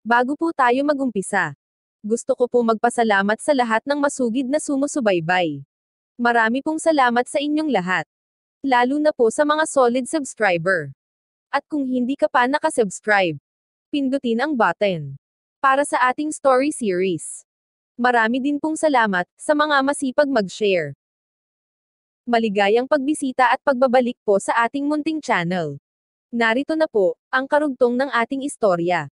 Bago po tayo magumpisa, gusto ko po magpasalamat sa lahat ng masugid na sumusubaybay. Marami pong salamat sa inyong lahat. Lalo na po sa mga solid subscriber. At kung hindi ka pa nakasubscribe, pindutin ang button para sa ating story series. Marami din pong salamat sa mga masipag mag-share. Maligayang pagbisita at pagbabalik po sa ating munting channel. Narito na po ang karugtong ng ating istorya.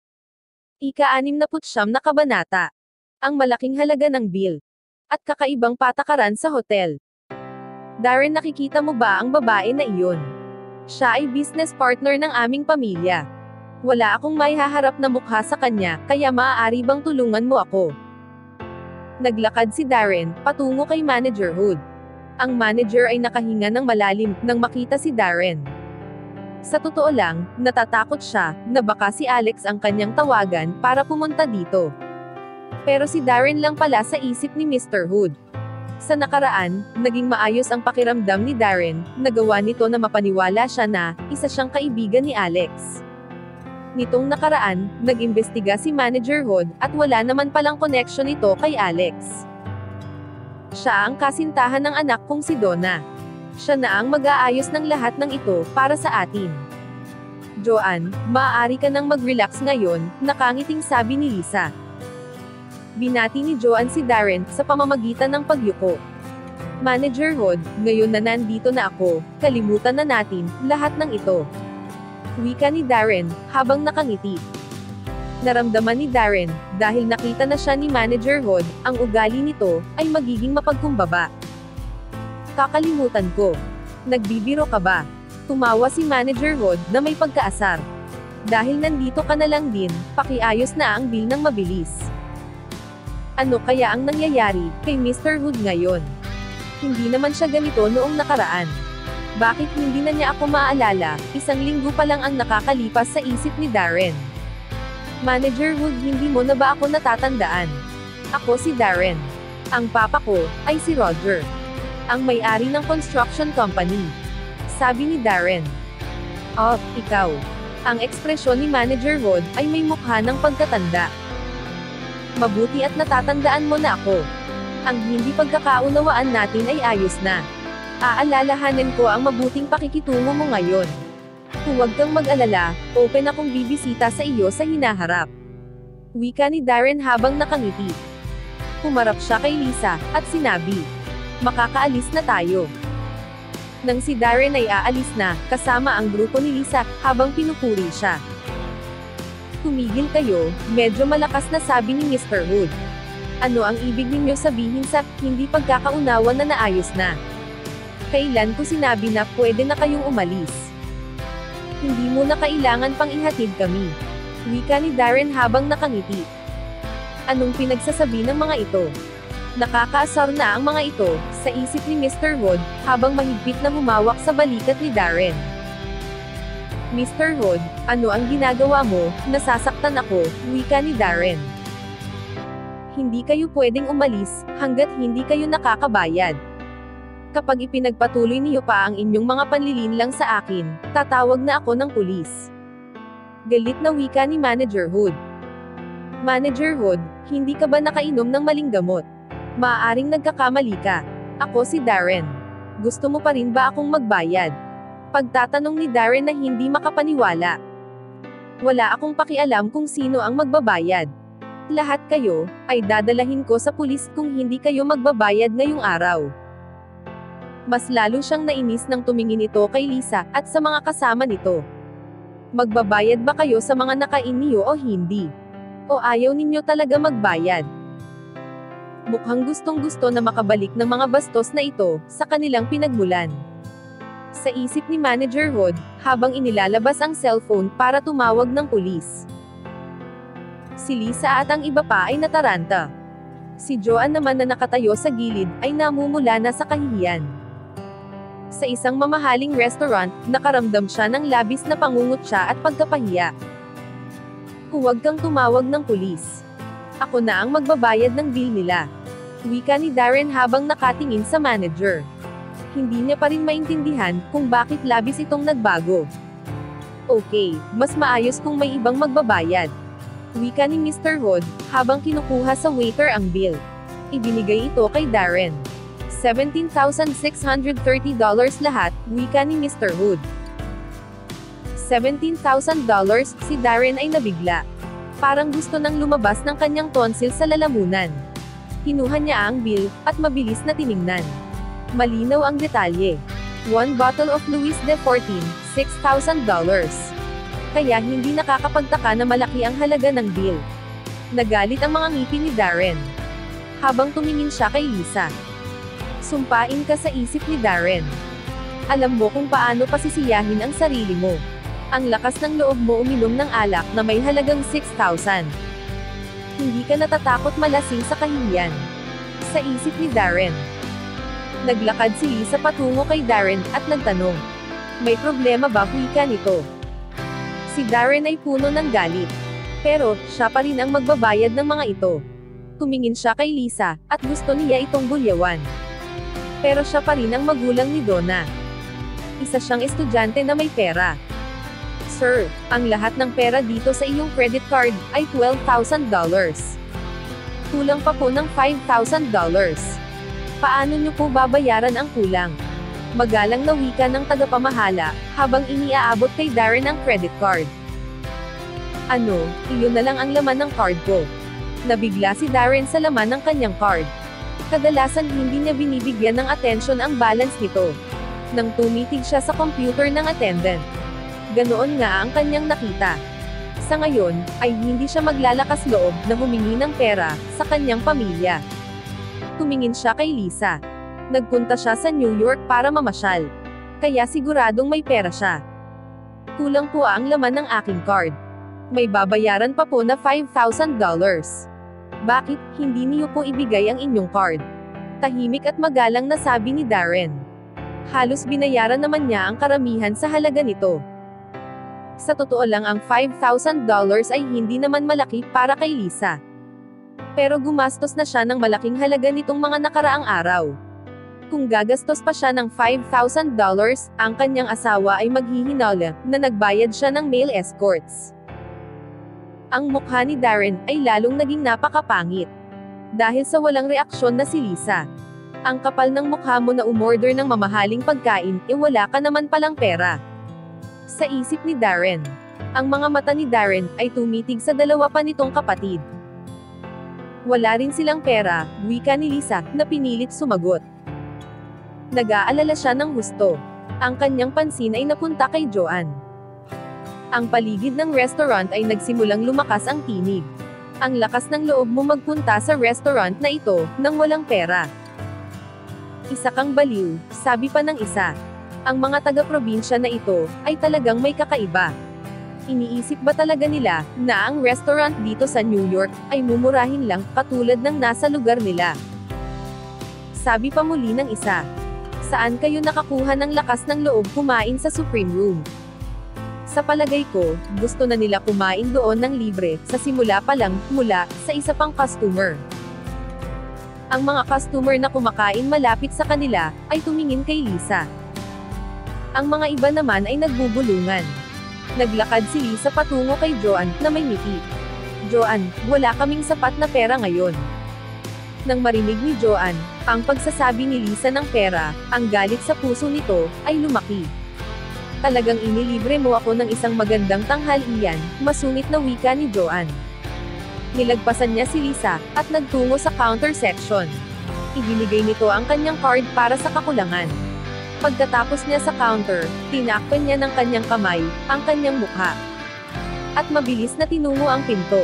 Ika-69 na kabanata. Ang malaking halaga ng bill. At kakaibang patakaran sa hotel. Darren, nakikita mo ba ang babae na iyon? Siya ay business partner ng aming pamilya. Wala akong maihaharap na mukha sa kanya, kaya maaari bang tulungan mo ako? Naglakad si Darren patungo kay Manager Hood. Ang manager ay nakahinga ng malalim nang makita si Darren. Sa totoo lang, natatakot siya na baka si Alex ang kanyang tawagan para pumunta dito. Pero si Darren lang pala sa isip ni Mr. Hood. Sa nakaraan, naging maayos ang pakiramdam ni Darren, nagawa nito na mapaniwala siya na isa siyang kaibigan ni Alex. Nitong nakaraan, nag-imbestiga si Manager Hood at wala naman palang connection ito kay Alex. Siya ang kasintahan ng anak kong si Donna. Siya na ang mag-aayos ng lahat ng ito para sa atin. Joanne, maaari ka nang mag-relax ngayon, nakangiting sabi ni Lisa. Binati ni Joanne si Darren sa pamamagitan ng pagyuko. Manager Hood, ngayon na nandito na ako, kalimutan na natin lahat ng ito. Wika ni Darren habang nakangiti. Naramdaman ni Darren, dahil nakita na siya ni Manager Hood, ang ugali nito ay magiging mapagkumbaba. Kakalimutan ko. Nagbibiro ka ba? Tumawa si Manager Hood na may pagkaasar. Dahil nandito ka na lang din, pakiayos na ang bill ng mabilis. Ano kaya ang nangyayari kay Mr. Hood ngayon? Hindi naman siya ganito noong nakaraan. Bakit hindi na niya ako maaalala? Isang linggo pa lang ang nakakalipas sa isip ni Darren. Manager Hood, hindi mo na ba ako natatandaan? Ako si Darren. Ang papa ko ay si Roger, ang may-ari ng construction company. Sabi ni Darren. Oh, ikaw. Ang ekspresyon ni Manager Hood ay may mukha ng pagkatanda. Mabuti at natatandaan mo na ako. Ang hindi pagkakaunawaan natin ay ayos na. Aalalahanin ko ang mabuting pakikitungo mo ngayon. Huwag kang mag-alala, open akong bibisita sa iyo sa hinaharap. Wika ni Darren habang nakangiti. Humarap siya kay Lisa, at sinabi, makakaalis na tayo. Nang si Darren ay aalis na, kasama ang grupo ni Lisa, habang pinupuri siya. Tumigil kayo, medyo malakas na sabi ni Mr. Hood. Ano ang ibig ninyo sabihin sa hindi pagkakaunawan na naayos na? Kailan ko sinabi na pwede na kayong umalis? Hindi mo na kailangan pang ihatid kami. Wika ni Darren habang nakangiti. Anong pinagsasabi ng mga ito? Nakakaasar na ang mga ito, sa isip ni Mr. Hood, habang mahigpit na humawak sa balikat ni Darren. Mr. Hood, ano ang ginagawa mo? Nasasaktan ako, wika ni Darren. Hindi kayo pwedeng umalis, hanggat hindi kayo nakakabayad. Kapag ipinagpatuloy niyo pa ang inyong mga panlilinlang sa akin, tatawag na ako ng pulis. Galit na wika ni Manager Hood. Manager Hood, hindi ka ba nakainom ng maling gamot? Maaaring nagkakamali ka. Ako si Darren. Gusto mo pa rin ba akong magbayad? Pagtatanong ni Darren na hindi makapaniwala. Wala akong pakialam kung sino ang magbabayad. Lahat kayo ay dadalahin ko sa pulis kung hindi kayo magbabayad ngayong araw. Mas lalo siyang nainis nang tumingin ito kay Lisa at sa mga kasama nito. Magbabayad ba kayo sa mga nakain niyo o hindi? O ayaw ninyo talaga magbayad? Mukhang gustong-gusto na makabalik ng mga bastos na ito sa kanilang pinagmulan. Sa isip ni Manager Hood, habang inilalabas ang cellphone para tumawag ng pulis. Si Lisa at ang iba pa ay nataranta. Si Joanne naman na nakatayo sa gilid ay namumula na sa kahihiyan. Sa isang mamahaling restaurant, nakaramdam siya ng labis na pangungutya at pagkapahiya. Huwag kang tumawag ng pulis. Ako na ang magbabayad ng bill nila. Wika ni Darren habang nakatingin sa manager. Hindi niya pa rin maintindihan kung bakit labis itong nagbago. Okay, mas maayos kung may ibang magbabayad. Wika ni Mr. Hood, habang kinukuha sa waiter ang bill. Ibinigay ito kay Darren. $17,630 lahat, wika ni Mr. Hood. $17,000, si Darren ay nabigla. Parang gusto nang lumabas ng kanyang tonsil sa lalamunan. Kinuha niya ang bill, at mabilis na tiningnan. Malinaw ang detalye. One bottle of Louis XIV, $6,000. Kaya hindi nakakapagtaka na malaki ang halaga ng bill. Nagalit ang mga ngipin ni Darren. Habang tumingin siya kay Lisa. Sumpain ka sa isip ni Darren. Alam mo kung paano pasisiyahin ang sarili mo. Ang lakas ng loob mo uminom ng alak na may halagang 6,000. Hindi ka natatakot malasing sa kahihiyan. Sa isip ni Darren. Naglakad si Lisa patungo kay Darren, at nagtanong. May problema ba wika nito? Si Darren ay puno ng galit. Pero, siya pa rin ang magbabayad ng mga ito. Tumingin siya kay Lisa, at gusto niya itong bulyawan. Pero siya pa rin ang magulang ni Donna. Isa siyang estudyante na may pera. Sir, ang lahat ng pera dito sa iyong credit card ay $12,000. Kulang pa po ng $5,000. Paano niyo po babayaran ang kulang? Magalang na wika ng tagapamahala, habang iniaabot kay Darren ang credit card. Ano, iyon na lang ang laman ng card ko. Nabigla si Darren sa laman ng kanyang card. Kadalasan hindi niya binibigyan ng atensyon ang balance nito. Nang tumitig siya sa computer ng attendant. Ganoon nga ang kanyang nakita. Sa ngayon, ay hindi siya maglalakas loob na humingi ng pera sa kanyang pamilya. Tumingin siya kay Lisa. Nagpunta siya sa New York para mamasyal. Kaya siguradong may pera siya. Kulang po ang laman ng aking card. May babayaran pa po na $5,000. Bakit, hindi niyo po ibigay ang inyong card? Tahimik at magalang na sabi ni Darren. Halos binayaran naman niya ang karamihan sa halaga nito. Sa totoo lang ang $5,000 ay hindi naman malaki para kay Lisa. Pero gumastos na siya ng malaking halaga nitong mga nakaraang araw. Kung gagastos pa siya ng $5,000, ang kanyang asawa ay maghihinala na nagbayad siya ng male escorts. Ang mukha ni Darren ay lalong naging napakapangit. Dahil sa walang reaksyon na si Lisa. Ang kapal ng mukha mo na umorder ng mamahaling pagkain, wala ka naman palang pera. Sa isip ni Darren. Ang mga mata ni Darren ay tumitig sa dalawa pa nitong kapatid. Wala rin silang pera, wika ni Lisa, na pinilit sumagot. Nag-aalala siya ng husto. Ang kanyang pansin ay napunta kay Joanne. Ang paligid ng restaurant ay nagsimulang lumakas ang tinig. Ang lakas ng loob mo magpunta sa restaurant na ito, nang walang pera. Isa kang baliw, sabi pa ng isa. Ang mga taga-probinsya na ito, ay talagang may kakaiba. Iniisip ba talaga nila, na ang restaurant dito sa New York, ay mumurahin lang, katulad ng nasa lugar nila? Sabi pa muli ng isa. Saan kayo nakakuha ng lakas ng loob kumain sa Supreme Room? Sa palagay ko, gusto na nila kumain doon ng libre, sa simula pa lang, mula, sa isa pang customer. Ang mga customer na kumakain malapit sa kanila, ay tumingin kay Lisa. Ang mga iba naman ay nagbubulungan. Naglakad si Lisa patungo kay Joanne, na may ngiti. Joanne, wala kaming sapat na pera ngayon. Nang marinig ni Joanne, ang pagsasabi ni Lisa ng pera, ang galit sa puso nito, ay lumaki. Talagang inilibre mo ako ng isang magandang tanghalian, masungit na wika ni Joanne. Nilagpasan niya si Lisa, at nagtungo sa counter section. Ibinigay nito ang kanyang card para sa kakulangan. Pagkatapos niya sa counter, tinakpan niya ng kanyang kamay, ang kanyang mukha. At mabilis na tinungo ang pinto.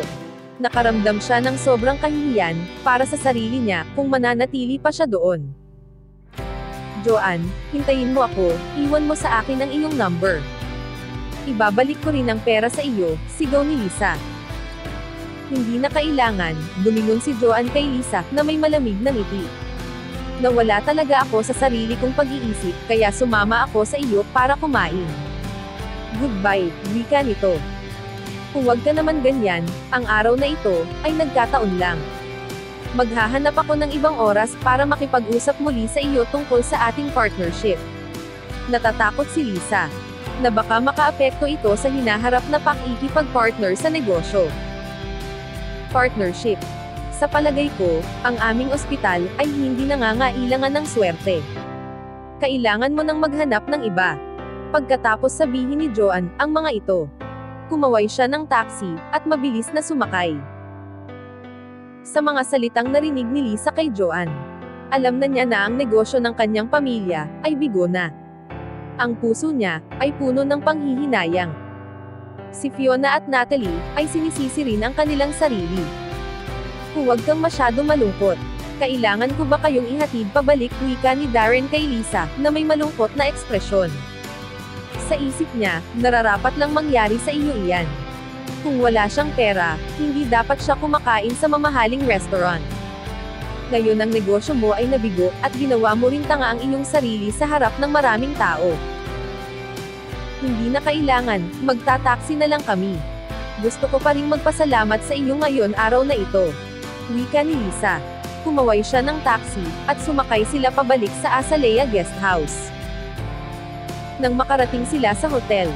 Nakaramdam siya ng sobrang kahihiyan, para sa sarili niya, kung mananatili pa siya doon. Joanne, hintayin mo ako, iwan mo sa akin ang iyong number. Ibabalik ko rin ang pera sa iyo, sigaw ni Lisa. Hindi na kailangan, dumingon si Joanne kay Lisa, na may malamig na ngiti. Nawala talaga ako sa sarili kong pag-iisip, kaya sumama ako sa iyo para kumain. Goodbye, wika nito. Kung wag ka naman ganyan, ang araw na ito, ay nagkataon lang. Maghahanap ako ng ibang oras para makipag-usap muli sa iyo tungkol sa ating partnership. Natatakot si Lisa. Na baka makaapekto ito sa hinaharap na pakikipag-partner sa negosyo. partnership. Sa palagay ko, ang aming ospital ay hindi nangangailangan ng swerte. Kailangan mo nang maghanap ng iba. Pagkatapos sabihin ni Joan ang mga ito, kumaway siya ng taxi at mabilis na sumakay. Sa mga salitang narinig ni Lisa kay Joan, alam na niya na ang negosyo ng kanyang pamilya ay bigo na. Ang puso niya ay puno ng panghihinayang. Si Fiona at Natalie ay sinisisi rin ang kanilang sarili. Huwag kang masyado malungkot. Kailangan ko ba kayong ihatid pabalik, wika ni Darren kay Lisa na may malungkot na ekspresyon. Sa isip niya, nararapat lang mangyari sa iyo iyan. Kung wala siyang pera, hindi dapat siya kumakain sa mamahaling restaurant. Ngayon ang negosyo mo ay nabigo, at ginawa mo rin tanga ang iyong sarili sa harap ng maraming tao. Hindi na kailangan, magtataksi na lang kami. Gusto ko pa ring magpasalamat sa iyo ngayon araw na ito. Wika ni Lisa. Kumaway siya ng taxi, at sumakay sila pabalik sa Azalea Guest House. Nang makarating sila sa hotel,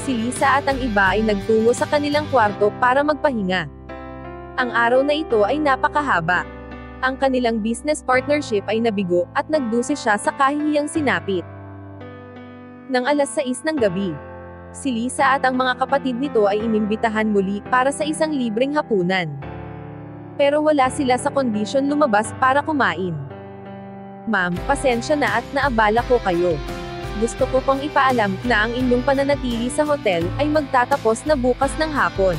si Lisa at ang iba ay nagtungo sa kanilang kwarto para magpahinga. Ang araw na ito ay napakahaba. Ang kanilang business partnership ay nabigo, at nagdusi siya sa kahihiyang sinapit. Nang 6:00 ng gabi, si Lisa at ang mga kapatid nito ay inimbitahan muli para sa isang libreng hapunan. Pero wala sila sa kondisyon lumabas para kumain. Ma'am, pasensya na at naabala ko kayo. Gusto ko pong ipaalam na ang inyong pananatili sa hotel ay magtatapos na bukas ng hapon.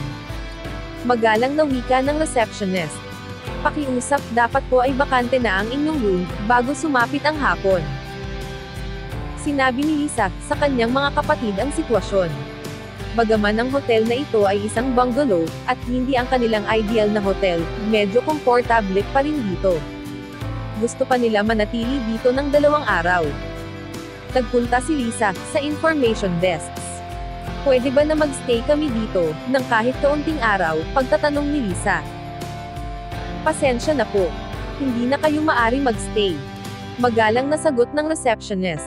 Magalang na wika ng receptionist. Pakiusap, dapat po ay bakante na ang inyong room bago sumapit ang hapon. Sinabi ni Lisa sa kanyang mga kapatid ang sitwasyon. Bagaman ang hotel na ito ay isang bungalow, at hindi ang kanilang ideal na hotel, medyo komportable pa rin dito. Gusto pa nila manatili dito ng 2 araw. Nagpunta si Lisa sa information desks. Pwede ba na magstay kami dito ng kahit kaunting araw, pagtatanong ni Lisa. Pasensya na po. Hindi na kayo maaring magstay. Magalang na sagot ng receptionist.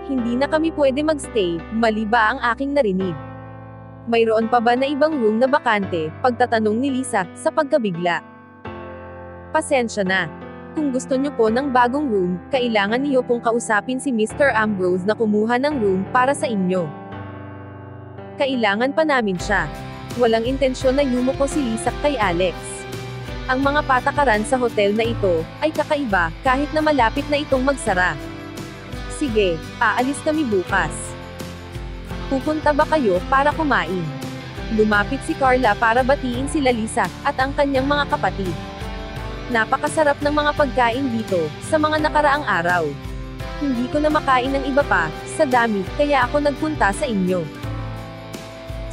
Hindi na kami pwede magstay, mali ba ang aking narinig? Mayroon pa ba na ibang room na bakante? Pagtatanong ni Lisa, sa pagkabigla. Pasensya na. Kung gusto niyo po ng bagong room, kailangan niyo pong kausapin si Mr. Ambrose na kumuha ng room para sa inyo. Kailangan pa namin siya. Walang intensyon na yumuko si Lisa kay Alex. Ang mga patakaran sa hotel na ito ay kakaiba, kahit na malapit na itong magsara. Sige, aalis kami bukas. Pupunta ba kayo para kumain? Lumapit si Carla para batiin sila Lisa at ang kanyang mga kapatid. Napakasarap ng mga pagkain dito sa mga nakaraang araw. Hindi ko na makain ng iba pa, sa dami, kaya ako nagpunta sa inyo.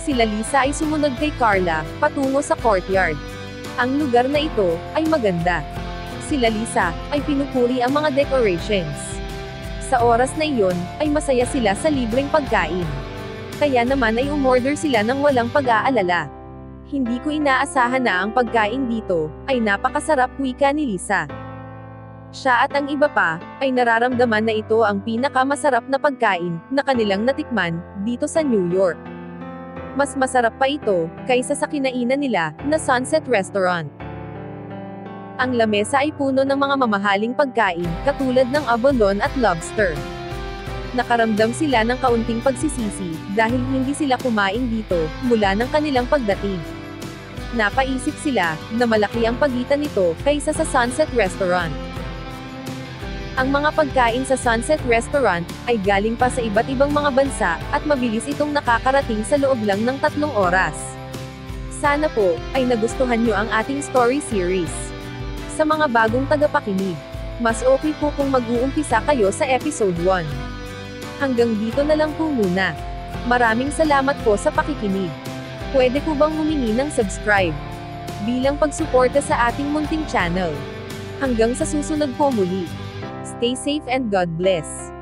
Sila Lisa ay sumunod kay Carla patungo sa courtyard. Ang lugar na ito ay maganda. Sila Lisa ay pinupuri ang mga decorations. Sa oras na iyon, ay masaya sila sa libreng pagkain. Kaya naman ay umorder sila ng walang pag-aalala. Hindi ko inaasahan na ang pagkain dito ay napakasarap, wika ni Lisa. Siya at ang iba pa ay nararamdaman na ito ang pinakamasarap na pagkain na kanilang natikman dito sa New York. Mas masarap pa ito kaysa sa kinainan nila na Sunset Restaurant. Ang lamesa ay puno ng mga mamahaling pagkain katulad ng abalone at lobster. Nakaramdam sila ng kaunting pagsisisi dahil hindi sila kumain dito mula ng kanilang pagdating. Napaisip sila na malaki ang pagitan nito kaysa sa Sunset Restaurant. Ang mga pagkain sa Sunset Restaurant ay galing pa sa iba't ibang mga bansa at mabilis itong nakakarating sa loob lang ng 3 oras. Sana po ay nagustuhan nyo ang ating story series. Sa mga bagong tagapakinig, mas okay po kung mag-uumpisa kayo sa episode 1. Hanggang dito na lang po muna. Maraming salamat po sa pakikinig. Pwede po bang humingi ng subscribe bilang pagsuporta sa ating munting channel? Hanggang sa susunod po muli. Stay safe and God bless.